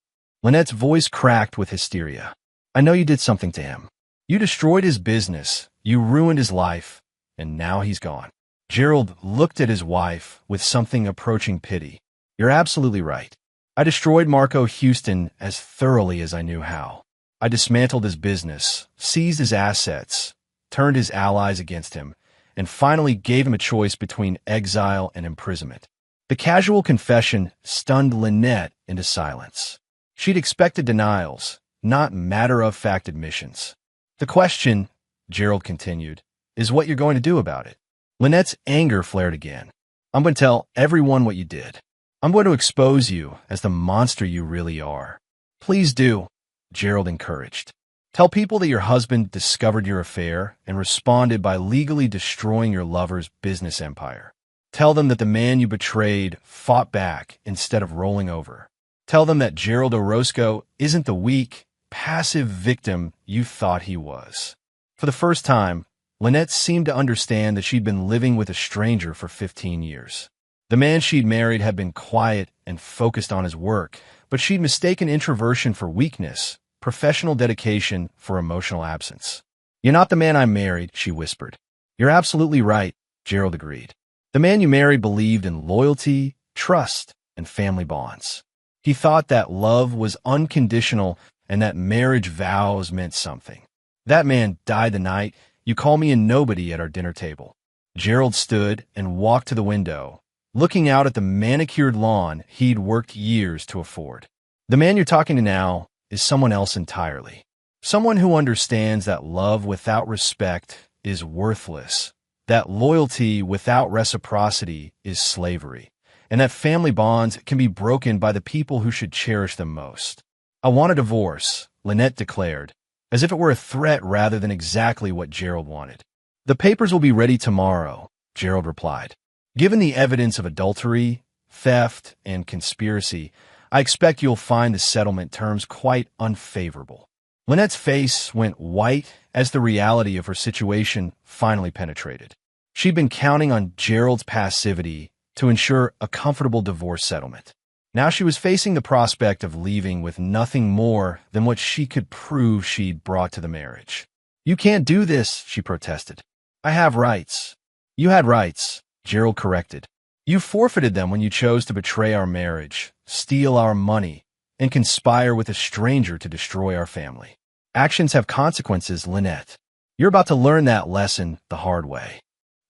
Lynette's voice cracked with hysteria. I know you did something to him. You destroyed his business, you ruined his life, and now he's gone. Gerald looked at his wife with something approaching pity. You're absolutely right. I destroyed Marco Houston as thoroughly as I knew how. I dismantled his business, seized his assets, turned his allies against him, and finally gave him a choice between exile and imprisonment. The casual confession stunned Lynette into silence. She'd expected denials, not matter-of-fact admissions. The question, Gerald continued, is what you're going to do about it. Lynette's anger flared again. I'm going to tell everyone what you did. I'm going to expose you as the monster you really are. Please do, Gerald encouraged. Tell people that your husband discovered your affair and responded by legally destroying your lover's business empire. Tell them that the man you betrayed fought back instead of rolling over. Tell them that Gerald Orozco isn't the weak, passive victim you thought he was. For the first time, Lynette seemed to understand that she'd been living with a stranger for 15 years. The man she'd married had been quiet and focused on his work, but she'd mistaken introversion for weakness, professional dedication for emotional absence. You're not the man I married, she whispered. You're absolutely right, Gerald agreed. The man you married believed in loyalty, trust, and family bonds. He thought that love was unconditional and that marriage vows meant something. That man died the night you called me a nobody at our dinner table. Gerald stood and walked to the window, looking out at the manicured lawn he'd worked years to afford. The man you're talking to now is someone else entirely. Someone who understands that love without respect is worthless, that loyalty without reciprocity is slavery, and that family bonds can be broken by the people who should cherish them most. I want a divorce, Lynette declared, as if it were a threat rather than exactly what Gerald wanted. The papers will be ready tomorrow, Gerald replied. Given the evidence of adultery, theft, and conspiracy, I expect you'll find the settlement terms quite unfavorable. Lynette's face went white as the reality of her situation finally penetrated. She'd been counting on Gerald's passivity to ensure a comfortable divorce settlement. Now she was facing the prospect of leaving with nothing more than what she could prove she'd brought to the marriage. You can't do this, she protested. I have rights. You had rights, Gerald corrected. You forfeited them when you chose to betray our marriage, steal our money, and conspire with a stranger to destroy our family. Actions have consequences, Lynette. You're about to learn that lesson the hard way.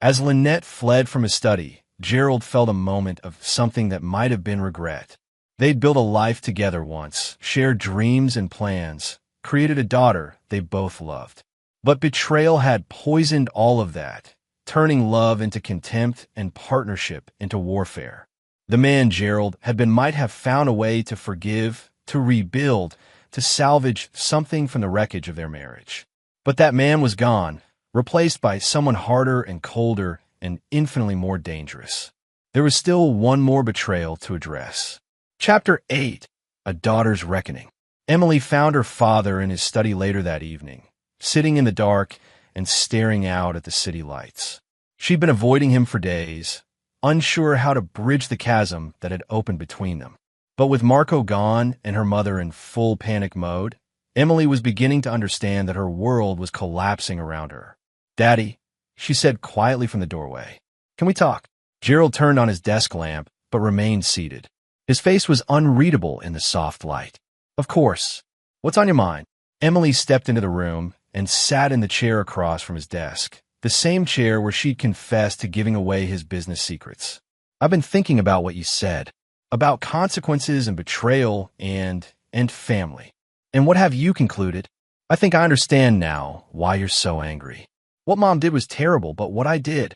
As Lynette fled from his study, Gerald felt a moment of something that might have been regret. They'd built a life together once, shared dreams and plans, created a daughter they both loved. But betrayal had poisoned all of that, turning love into contempt and partnership into warfare. The man, Gerald, might have found a way to forgive, to rebuild, to salvage something from the wreckage of their marriage. But that man was gone, replaced by someone harder and colder and infinitely more dangerous. There was still one more betrayal to address. Chapter 8. A Daughter's Reckoning. Emily found her father in his study later that evening, sitting in the dark and staring out at the city lights. She'd been avoiding him for days, unsure how to bridge the chasm that had opened between them. But with Marco gone and her mother in full panic mode, Emily was beginning to understand that her world was collapsing around her. "Daddy," she said quietly from the doorway. "Can we talk?" Gerald turned on his desk lamp, but remained seated. His face was unreadable in the soft light. "Of course. What's on your mind?" Emily stepped into the room and sat in the chair across from his desk, the same chair where she'd confessed to giving away his business secrets. "I've been thinking about what you said, about consequences and betrayal and family. And what have you concluded? I think I understand now why you're so angry. What Mom did was terrible, but what I did..."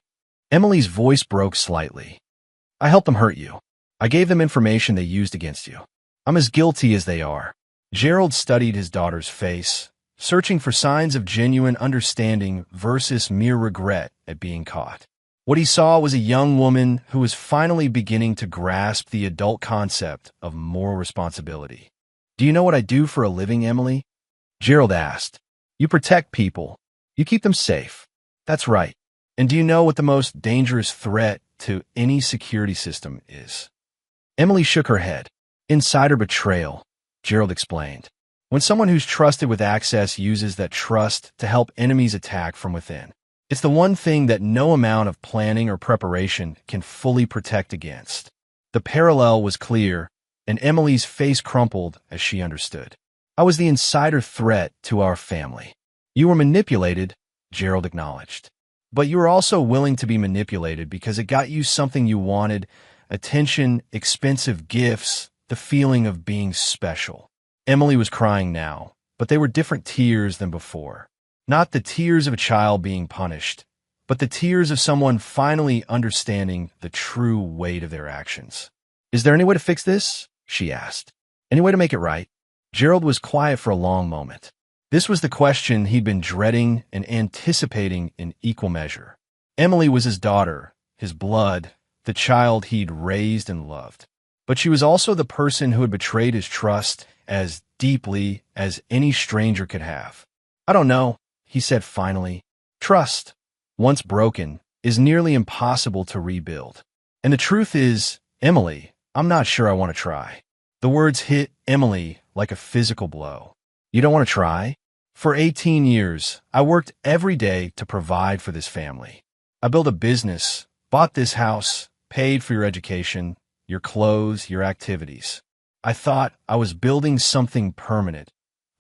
Emily's voice broke slightly. "I helped them hurt you. I gave them information they used against you. I'm as guilty as they are." Gerald studied his daughter's face, searching for signs of genuine understanding versus mere regret at being caught. What he saw was a young woman who was finally beginning to grasp the adult concept of moral responsibility. "Do you know what I do for a living, Emily?" Gerald asked. "You protect people. You keep them safe." "That's right. And do you know what the most dangerous threat to any security system is?" Emily shook her head. "Insider betrayal," Gerald explained. "When someone who's trusted with access uses that trust to help enemies attack from within. It's the one thing that no amount of planning or preparation can fully protect against." The parallel was clear, and Emily's face crumpled as she understood. "I was the insider threat to our family." "You were manipulated," Gerald acknowledged. "But you were also willing to be manipulated because it got you something you wanted: attention, expensive gifts, the feeling of being special." Emily was crying now, but they were different tears than before. Not the tears of a child being punished, but the tears of someone finally understanding the true weight of their actions. "Is there any way to fix this?" she asked. "Any way to make it right?" Gerald was quiet for a long moment. This was the question he'd been dreading and anticipating in equal measure. Emily was his daughter, his blood, the child he'd raised and loved. But she was also the person who had betrayed his trust as deeply as any stranger could have. "I don't know," he said finally. "Trust, once broken, is nearly impossible to rebuild. And the truth is, Emily, I'm not sure I want to try." The words hit Emily like a physical blow. "You don't want to try?" "For 18 years, I worked every day to provide for this family. I built a business, bought this house, paid for your education, your clothes, your activities. I thought I was building something permanent,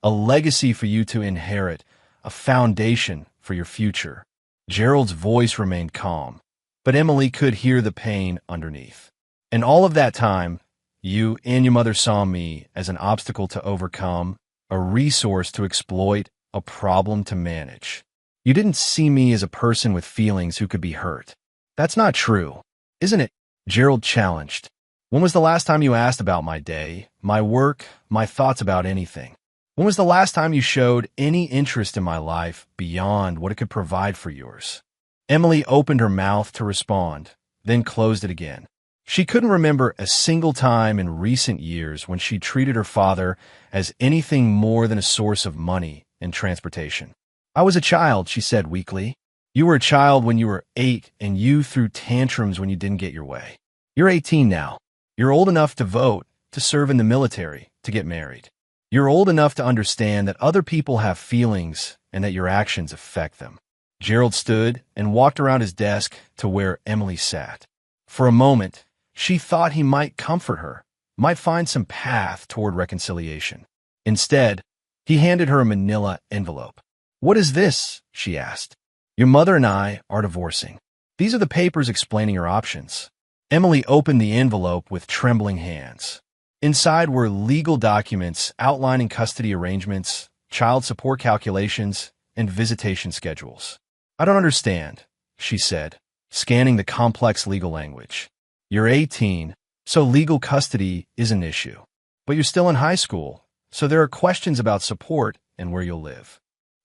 a legacy for you to inherit, a foundation for your future." Gerald's voice remained calm, but Emily could hear the pain underneath. "And all of that time, you and your mother saw me as an obstacle to overcome, a resource to exploit, a problem to manage. You didn't see me as a person with feelings who could be hurt." "That's not true, isn't it?" Gerald challenged. "When was the last time you asked about my day, my work, my thoughts about anything? When was the last time you showed any interest in my life beyond what it could provide for yours?" Emily opened her mouth to respond, then closed it again. She couldn't remember a single time in recent years when she treated her father as anything more than a source of money and transportation. "I was a child," she said weakly. "You were a child when you were 8, and you threw tantrums when you didn't get your way. You're 18 now. You're old enough to vote, to serve in the military, to get married. You're old enough to understand that other people have feelings and that your actions affect them." Gerald stood and walked around his desk to where Emily sat. For a moment, she thought he might comfort her, might find some path toward reconciliation. Instead, he handed her a manila envelope. "What is this?" she asked. "Your mother and I are divorcing. These are the papers explaining your options." Emily opened the envelope with trembling hands. Inside were legal documents outlining custody arrangements, child support calculations, and visitation schedules. "I don't understand," she said, scanning the complex legal language. "You're 18. So legal custody is an issue. But you're still in high school, so there are questions about support and where you'll live.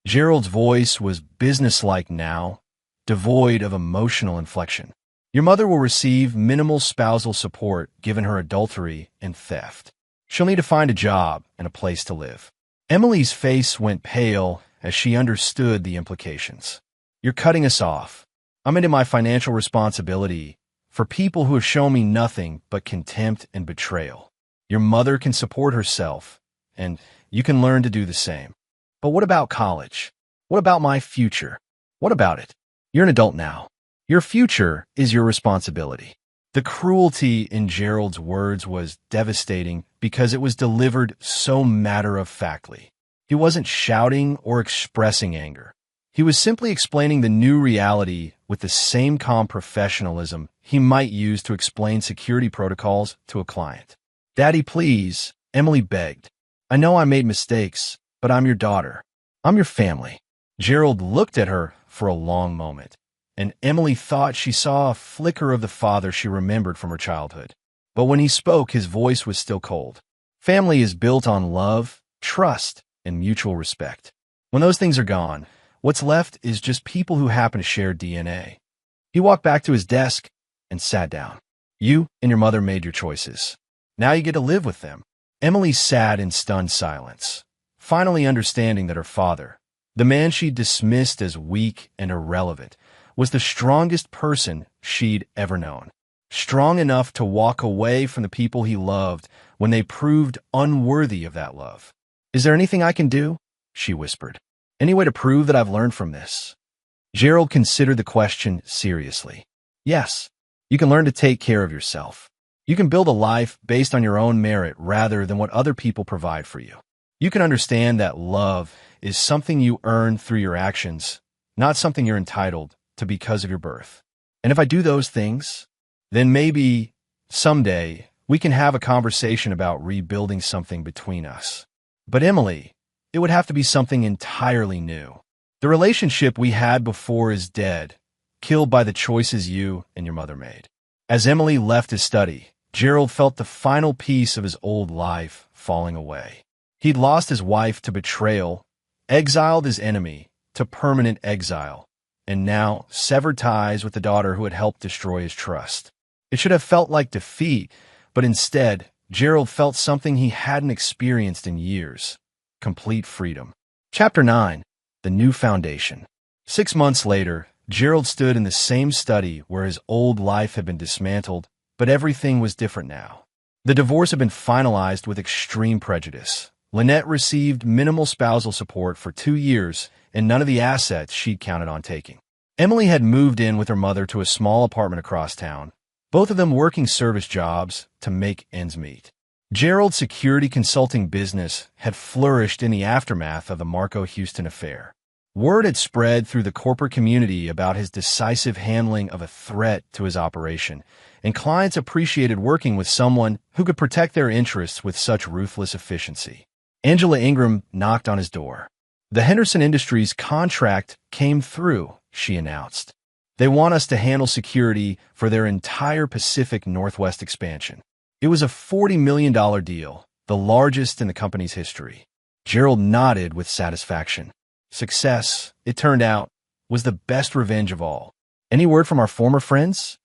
Gerald's voice was businesslike now, devoid of emotional inflection. Your mother will receive minimal spousal support given her adultery and theft. She'll need to find a job and a place to live. Emily's face went pale as she understood the implications. You're cutting us off. I'm into my financial responsibility for people who have shown me nothing but contempt and betrayal. Your mother can support herself, and you can learn to do the same. But what about college? What about my future? What about it? You're an adult now. Your future is your responsibility. The cruelty in Gerald's words was devastating because it was delivered so matter-of-factly. He wasn't shouting or expressing anger. He was simply explaining the new reality with the same calm professionalism he might use to explain security protocols to a client. "Daddy, please," Emily begged. "I know I made mistakes, but I'm your daughter. I'm your family." Gerald looked at her for a long moment, and Emily thought she saw a flicker of the father she remembered from her childhood. But when he spoke, his voice was still cold. Family is built on love, trust, and mutual respect. When those things are gone, what's left is just people who happen to share DNA. He walked back to his desk and sat down. "You and your mother made your choices. Now you get to live with them." Emily sat in stunned silence, finally understanding that her father, the man she'd dismissed as weak and irrelevant, was the strongest person she'd ever known. Strong enough to walk away from the people he loved when they proved unworthy of that love. "Is there anything I can do?" she whispered. "Any way to prove that I've learned from this?" Gerald considered the question seriously. "Yes, you can learn to take care of yourself. You can build a life based on your own merit rather than what other people provide for you. You can understand that love is something you earn through your actions, not something you're entitled to because of your birth. And if I do those things, then maybe someday we can have a conversation about rebuilding something between us. But Emily, it would have to be something entirely new. The relationship we had before is dead, killed by the choices you and your mother made." As Emily left his study, Gerald felt the final piece of his old life falling away. He'd lost his wife to betrayal, exiled his enemy to permanent exile, and now severed ties with the daughter who had helped destroy his trust. It should have felt like defeat, but instead, Gerald felt something he hadn't experienced in years: complete freedom. Chapter 9. The New Foundation. 6 months later, Gerald stood in the same study where his old life had been dismantled, but everything was different now. The divorce had been finalized with extreme prejudice. Lynette received minimal spousal support for 2 years and none of the assets she'd counted on taking. Emily had moved in with her mother to a small apartment across town, both of them working service jobs to make ends meet. Gerald's security consulting business had flourished in the aftermath of the Marco Houston affair. Word had spread through the corporate community about his decisive handling of a threat to his operation, and clients appreciated working with someone who could protect their interests with such ruthless efficiency. Angela Ingram knocked on his door. "The Henderson Industries contract came through," she announced. "They want us to handle security for their entire Pacific Northwest expansion." It was a $40 million deal, the largest in the company's history. Gerald nodded with satisfaction. Success, it turned out, was the best revenge of all. "Any word from our former friends?"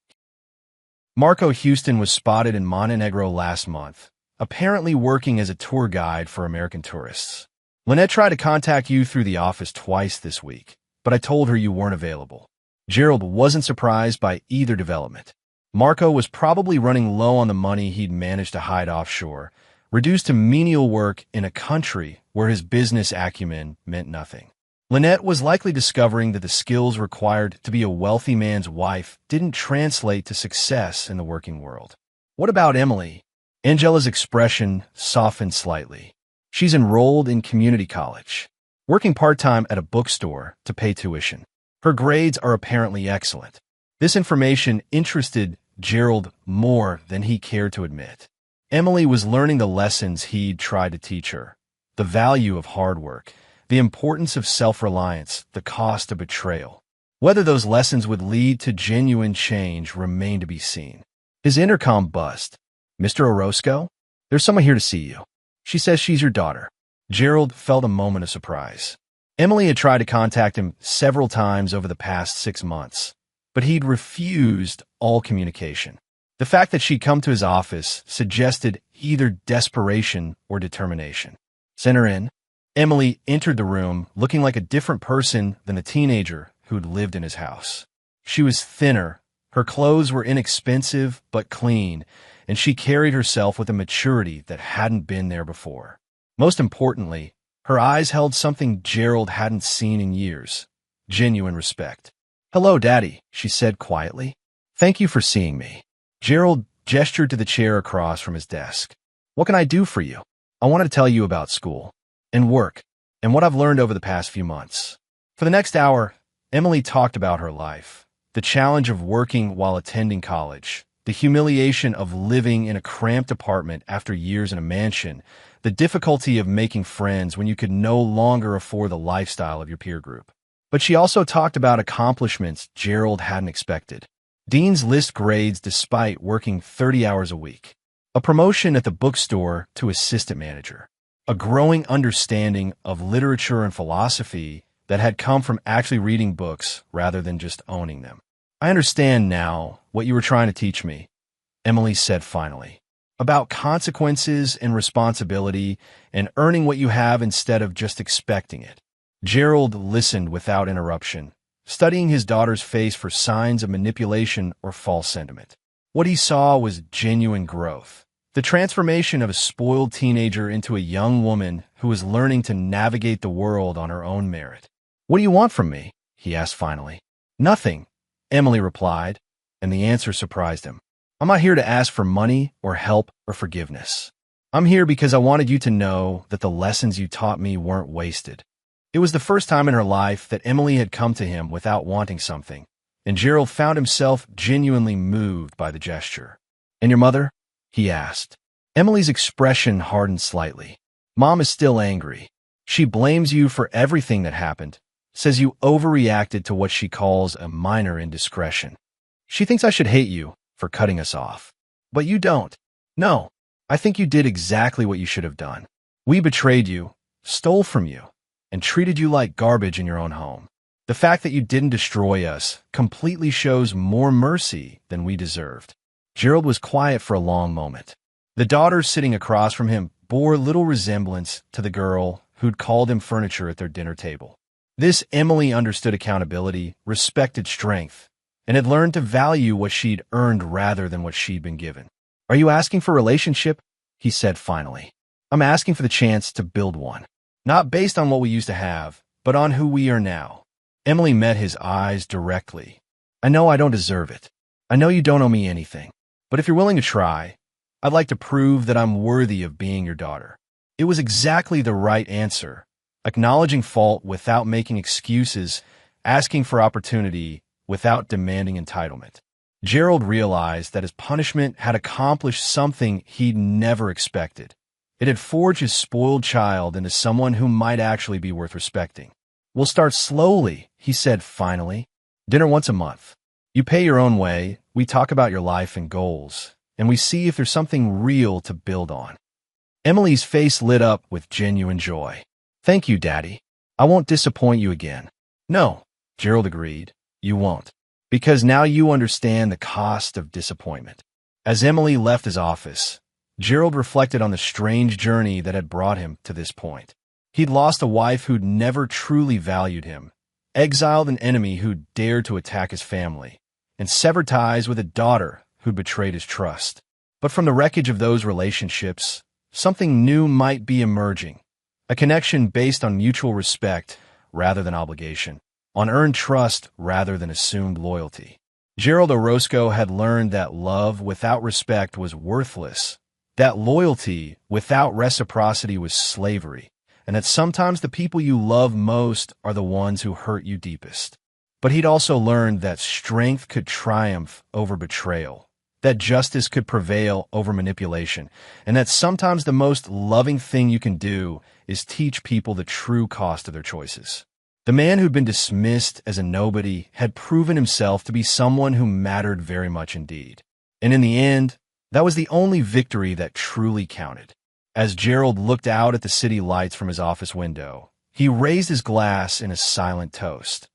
Marco Houston was spotted in Montenegro last month, apparently working as a tour guide for American tourists. "Lynette tried to contact you through the office twice this week, but I told her you weren't available." Gerald wasn't surprised by either development. Marco was probably running low on the money he'd managed to hide offshore, reduced to menial work in a country where his business acumen meant nothing. Lynette was likely discovering that the skills required to be a wealthy man's wife didn't translate to success in the working world. "What about Emily?" Angela's expression softened slightly. "She's enrolled in community college, working part-time at a bookstore to pay tuition. Her grades are apparently excellent." This information interested Gerald more than he cared to admit. Emily was learning the lessons he'd tried to teach her: the value of hard work, the importance of self-reliance, the cost of betrayal. Whether those lessons would lead to genuine change remained to be seen. His intercom buzzed. Mr. Orozco? There's someone here to see you. She says she's your daughter. Gerald felt a moment of surprise. Emily had tried to contact him several times over the past 6 months, but he'd refused all communication. The fact that she'd come to his office suggested either desperation or determination. Send her in. Emily entered the room looking like a different person than the teenager who'd lived in his house. She was thinner, her clothes were inexpensive but clean, and she carried herself with a maturity that hadn't been there before. Most importantly, her eyes held something Gerald hadn't seen in years: genuine respect. "Hello, Daddy," she said quietly. "Thank you for seeing me." Gerald gestured to the chair across from his desk. "What can I do for you?" "I wanted to tell you about school and work and what I've learned over the past few months." For the next hour, Emily talked about her life, the challenge of working while attending college, the humiliation of living in a cramped apartment after years in a mansion, the difficulty of making friends when you could no longer afford the lifestyle of your peer group. But she also talked about accomplishments Gerald hadn't expected. Dean's List grades despite working 30 hours a week, a promotion at the bookstore to assistant manager, a growing understanding of literature and philosophy that had come from actually reading books rather than just owning them. "I understand now what you were trying to teach me," Emily said finally, "about consequences and responsibility and earning what you have instead of just expecting it." Gerald listened without interruption, studying his daughter's face for signs of manipulation or false sentiment. What he saw was genuine growth, the transformation of a spoiled teenager into a young woman who was learning to navigate the world on her own merit. "What do you want from me?" he asked finally. "Nothing," Emily replied, and the answer surprised him. "I'm not here to ask for money or help or forgiveness. I'm here because I wanted you to know that the lessons you taught me weren't wasted." It was the first time in her life that Emily had come to him without wanting something, and Gerald found himself genuinely moved by the gesture. "And your mother?" he asked. Emily's expression hardened slightly. "Mom is still angry. She blames you for everything that happened, says you overreacted to what she calls a minor indiscretion. She thinks I should hate you for cutting us off. But you don't. No, I think you did exactly what you should have done. We betrayed you, stole from you, and treated you like garbage in your own home. The fact that you didn't destroy us completely shows more mercy than we deserved." Gerald was quiet for a long moment. The daughter sitting across from him bore little resemblance to the girl who'd called him furniture at their dinner table. This Emily understood accountability, respected strength, and had learned to value what she'd earned rather than what she'd been given. "Are you asking for a relationship?" he said finally. "I'm asking for the chance to build one. Not based on what we used to have, but on who we are now." Emily met his eyes directly. "I know I don't deserve it. I know you don't owe me anything. But if you're willing to try, I'd like to prove that I'm worthy of being your daughter." It was exactly the right answer, acknowledging fault without making excuses, asking for opportunity without demanding entitlement. Gerald realized that his punishment had accomplished something he'd never expected. It had forged his spoiled child into someone who might actually be worth respecting. "We'll start slowly," he said finally. "Dinner once a month. You pay your own way, we talk about your life and goals, and we see if there's something real to build on." Emily's face lit up with genuine joy. "Thank you, Daddy. I won't disappoint you again." "No," Gerald agreed, "you won't. Because now you understand the cost of disappointment." As Emily left his office, Gerald reflected on the strange journey that had brought him to this point. He'd lost a wife who'd never truly valued him, exiled an enemy who'd dared to attack his family, and severed ties with a daughter who'd betrayed his trust. But from the wreckage of those relationships, something new might be emerging, a connection based on mutual respect rather than obligation, on earned trust rather than assumed loyalty. Gerald Orozco had learned that love without respect was worthless, that loyalty without reciprocity was slavery, and that sometimes the people you love most are the ones who hurt you deepest. But he'd also learned that strength could triumph over betrayal, that justice could prevail over manipulation, and that sometimes the most loving thing you can do is teach people the true cost of their choices. The man who'd been dismissed as a nobody had proven himself to be someone who mattered very much indeed. And in the end, That was the only victory that truly counted. As Gerald looked out at the city lights from his office window, he raised his glass in a silent toast.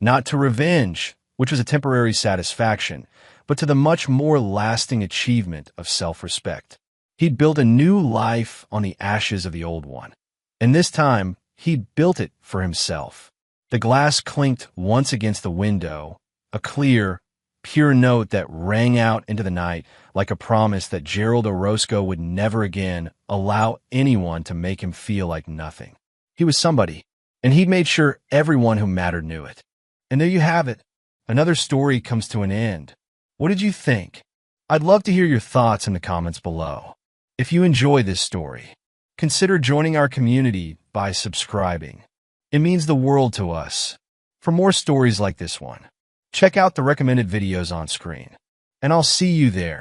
Not to revenge, which was a temporary satisfaction, but to the much more lasting achievement of self-respect. He'd built a new life on the ashes of the old one. And this time, he'd built it for himself. The glass clinked once against the window, a clear, pure note that rang out into the night like a promise that Gerald Orozco would never again allow anyone to make him feel like nothing. He was somebody, and he'd made sure everyone who mattered knew it. And there you have it. Another story comes to an end. What did you think? I'd love to hear your thoughts in the comments below. If you enjoy this story, consider joining our community by subscribing. It means the world to us. For more stories like this one, check out the recommended videos on screen, and I'll see you there.